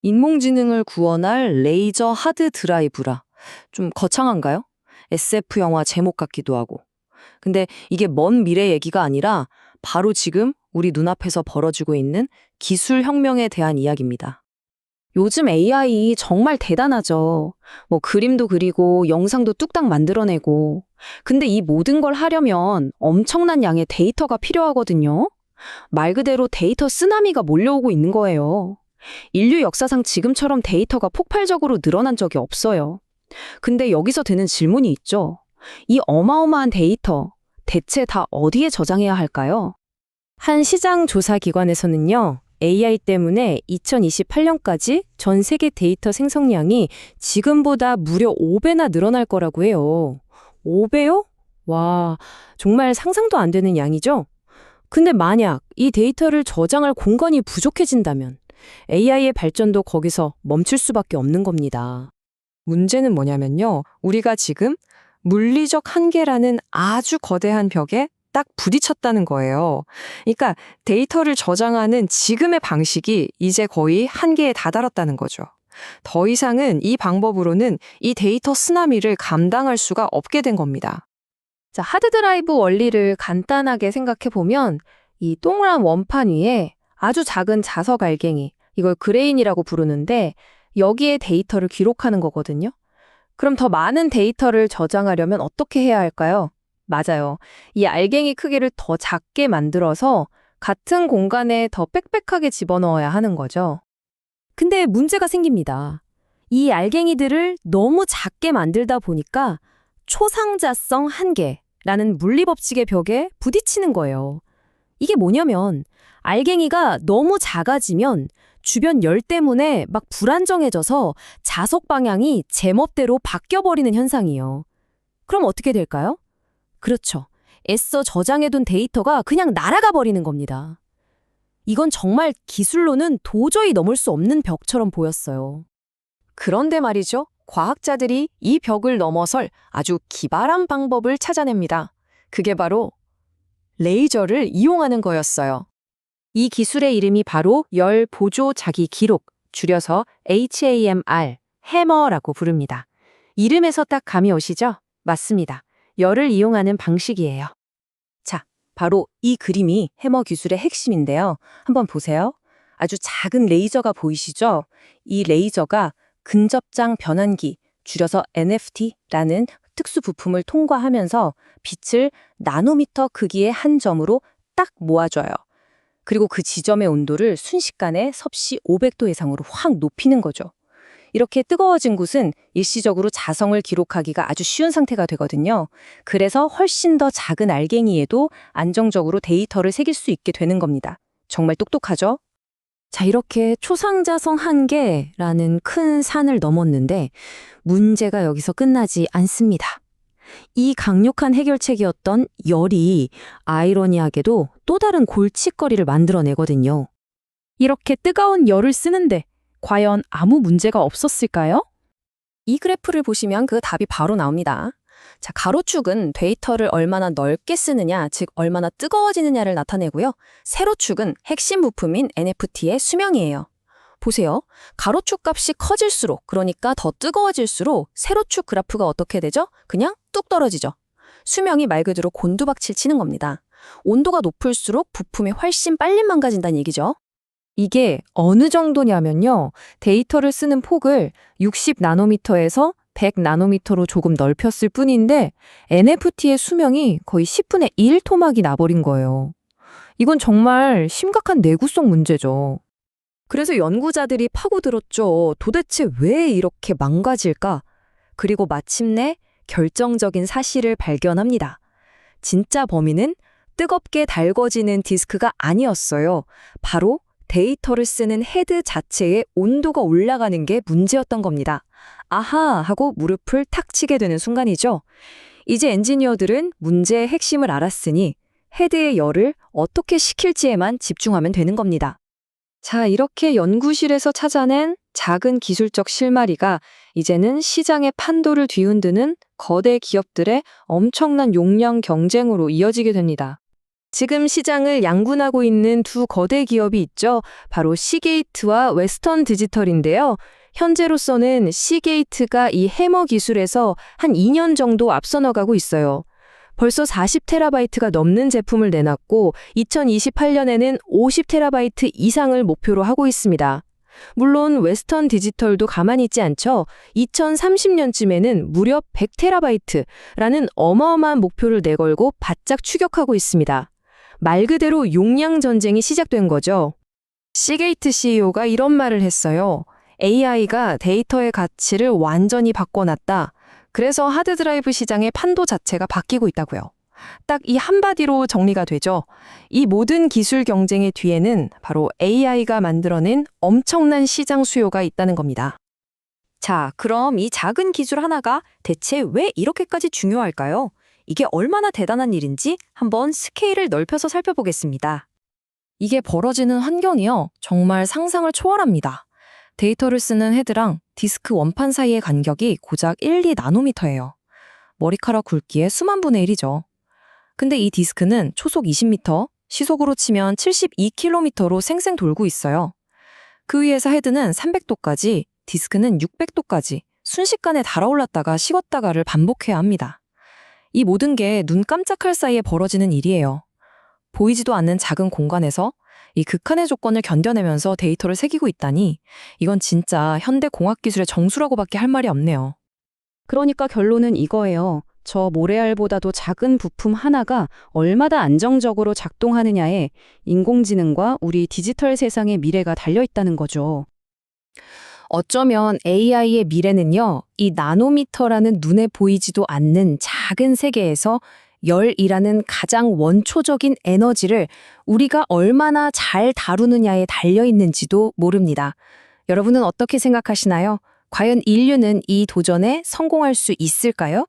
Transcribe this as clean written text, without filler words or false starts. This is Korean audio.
인공지능을 구원할 레이저 하드 드라이브라. 좀 거창한가요? SF 영화 제목 같기도 하고. 근데 이게 먼 미래 얘기가 아니라 바로 지금 우리 눈앞에서 벌어지고 있는 기술 혁명에 대한 이야기입니다. 요즘 AI 정말 대단하죠. 뭐 그림도 그리고 영상도 뚝딱 만들어내고. 근데 이 모든 걸 하려면 엄청난 양의 데이터가 필요하거든요. 말 그대로 데이터 쓰나미가 몰려오고 있는 거예요. 인류 역사상 지금처럼 데이터가 폭발적으로 늘어난 적이 없어요. 근데 여기서 드는 질문이 있죠. 이 어마어마한 데이터, 대체 다 어디에 저장해야 할까요? 한 시장 조사 기관에서는요, AI 때문에 2028년까지 전 세계 데이터 생성량이 지금보다 무려 5배나 늘어날 거라고 해요. 5배요? 와, 정말 상상도 안 되는 양이죠? 근데 만약 이 데이터를 저장할 공간이 부족해진다면 AI의 발전도 거기서 멈출 수밖에 없는 겁니다. 문제는 뭐냐면요. 우리가 지금 물리적 한계라는 아주 거대한 벽에 딱 부딪혔다는 거예요. 그러니까 데이터를 저장하는 지금의 방식이 이제 거의 한계에 다다랐다는 거죠. 더 이상은 이 방법으로는 이 데이터 쓰나미를 감당할 수가 없게 된 겁니다. 자, 하드드라이브 원리를 간단하게 생각해 보면 이 동그란 원판 위에 아주 작은 자석 알갱이, 이걸 그레인이라고 부르는데 여기에 데이터를 기록하는 거거든요. 그럼 더 많은 데이터를 저장하려면 어떻게 해야 할까요? 맞아요. 이 알갱이 크기를 더 작게 만들어서 같은 공간에 더 빽빽하게 집어넣어야 하는 거죠. 근데 문제가 생깁니다. 이 알갱이들을 너무 작게 만들다 보니까 초상자성 한계라는 물리법칙의 벽에 부딪히는 거예요. 이게 뭐냐면 알갱이가 너무 작아지면 주변 열 때문에 막 불안정해져서 자석 방향이 제멋대로 바뀌어버리는 현상이에요. 그럼 어떻게 될까요? 그렇죠. 애써 저장해둔 데이터가 그냥 날아가 버리는 겁니다. 이건 정말 기술로는 도저히 넘을 수 없는 벽처럼 보였어요. 그런데 말이죠. 과학자들이 이 벽을 넘어설 아주 기발한 방법을 찾아냅니다. 그게 바로 레이저를 이용하는 거였어요. 이 기술의 이름이 바로 열 보조 자기 기록, 줄여서 HAMR, 해머라고 부릅니다. 이름에서 딱 감이 오시죠? 맞습니다. 열을 이용하는 방식이에요. 자, 바로 이 그림이 해머 기술의 핵심인데요. 한번 보세요. 아주 작은 레이저가 보이시죠? 이 레이저가 근접장 변환기, 줄여서 NFT라는 특수 부품을 통과하면서 빛을 나노미터 크기의 한 점으로 딱 모아줘요. 그리고 그 지점의 온도를 순식간에 섭씨 500도 이상으로 확 높이는 거죠. 이렇게 뜨거워진 곳은 일시적으로 자성을 기록하기가 아주 쉬운 상태가 되거든요. 그래서 훨씬 더 작은 알갱이에도 안정적으로 데이터를 새길 수 있게 되는 겁니다. 정말 똑똑하죠? 자, 이렇게 초상자성 한계라는 큰 산을 넘었는데 문제가 여기서 끝나지 않습니다. 이 강력한 해결책이었던 열이 아이러니하게도 또 다른 골칫거리를 만들어내거든요. 이렇게 뜨거운 열을 쓰는데 과연 아무 문제가 없었을까요? 이 그래프를 보시면 그 답이 바로 나옵니다. 자, 가로축은 데이터를 얼마나 넓게 쓰느냐, 즉 얼마나 뜨거워지느냐를 나타내고요. 세로축은 핵심 부품인 NFT의 수명이에요. 보세요. 가로축 값이 커질수록, 그러니까 더 뜨거워질수록 세로축 그래프가 어떻게 되죠? 그냥 뚝 떨어지죠. 수명이 말 그대로 곤두박질 치는 겁니다. 온도가 높을수록 부품이 훨씬 빨리 망가진다는 얘기죠. 이게 어느 정도냐면요. 데이터를 쓰는 폭을 60나노미터에서 100나노미터로 조금 넓혔을 뿐인데 NFT의 수명이 거의 10분의 1 토막이 나버린 거예요. 이건 정말 심각한 내구성 문제죠. 그래서 연구자들이 파고들었죠. 도대체 왜 이렇게 망가질까? 그리고 마침내 결정적인 사실을 발견합니다. 진짜 범인은 뜨겁게 달궈지는 디스크가 아니었어요. 바로 데이터를 쓰는 헤드 자체의 온도가 올라가는 게 문제였던 겁니다. 아하 하고 무릎을 탁 치게 되는 순간이죠. 이제 엔지니어들은 문제의 핵심을 알았으니 헤드의 열을 어떻게 식힐지에만 집중하면 되는 겁니다. 자, 이렇게 연구실에서 찾아낸 작은 기술적 실마리가 이제는 시장의 판도를 뒤흔드는 거대 기업들의 엄청난 용량 경쟁으로 이어지게 됩니다. 지금 시장을 양분하고 있는 두 거대 기업이 있죠. 바로 시게이트와 웨스턴 디지털인데요. 현재로서는 시게이트가 이 해머 기술에서 한 2년 정도 앞서 나가고 있어요. 벌써 40테라바이트가 넘는 제품을 내놨고 2028년에는 50테라바이트 이상을 목표로 하고 있습니다. 물론 웨스턴 디지털도 가만히 있지 않죠. 2030년쯤에는 무려 100테라바이트라는 어마어마한 목표를 내걸고 바짝 추격하고 있습니다. 말 그대로 용량 전쟁이 시작된 거죠. 시게이트 CEO가 이런 말을 했어요. AI가 데이터의 가치를 완전히 바꿔놨다. 그래서 하드드라이브 시장의 판도 자체가 바뀌고 있다고요. 딱 이 한마디로 정리가 되죠. 이 모든 기술 경쟁의 뒤에는 바로 AI가 만들어낸 엄청난 시장 수요가 있다는 겁니다. 자, 그럼 이 작은 기술 하나가 대체 왜 이렇게까지 중요할까요? 이게 얼마나 대단한 일인지 한번 스케일을 넓혀서 살펴보겠습니다. 이게 벌어지는 환경이요. 정말 상상을 초월합니다. 데이터를 쓰는 헤드랑 디스크 원판 사이의 간격이 고작 1, 2나노미터예요. 머리카락 굵기의 수만 분의 1이죠. 근데 이 디스크는 초속 20m, 시속으로 치면 72km로 쌩쌩 돌고 있어요. 그 위에서 헤드는 300도까지, 디스크는 600도까지 순식간에 달아올랐다가 식었다가를 반복해야 합니다. 이 모든 게 눈 깜짝할 사이에 벌어지는 일이에요. 보이지도 않는 작은 공간에서 이 극한의 조건을 견뎌내면서 데이터를 새기고 있다니 이건 진짜 현대 공학기술의 정수라고밖에 할 말이 없네요. 그러니까 결론은 이거예요. 저 모래알보다도 작은 부품 하나가 얼마나 안정적으로 작동하느냐에 인공지능과 우리 디지털 세상의 미래가 달려있다는 거죠. 어쩌면 AI의 미래는요, 이 나노미터라는 눈에 보이지도 않는 작은 세계에서 열이라는 가장 원초적인 에너지를 우리가 얼마나 잘 다루느냐에 달려있는지도 모릅니다. 여러분은 어떻게 생각하시나요? 과연 인류는 이 도전에 성공할 수 있을까요?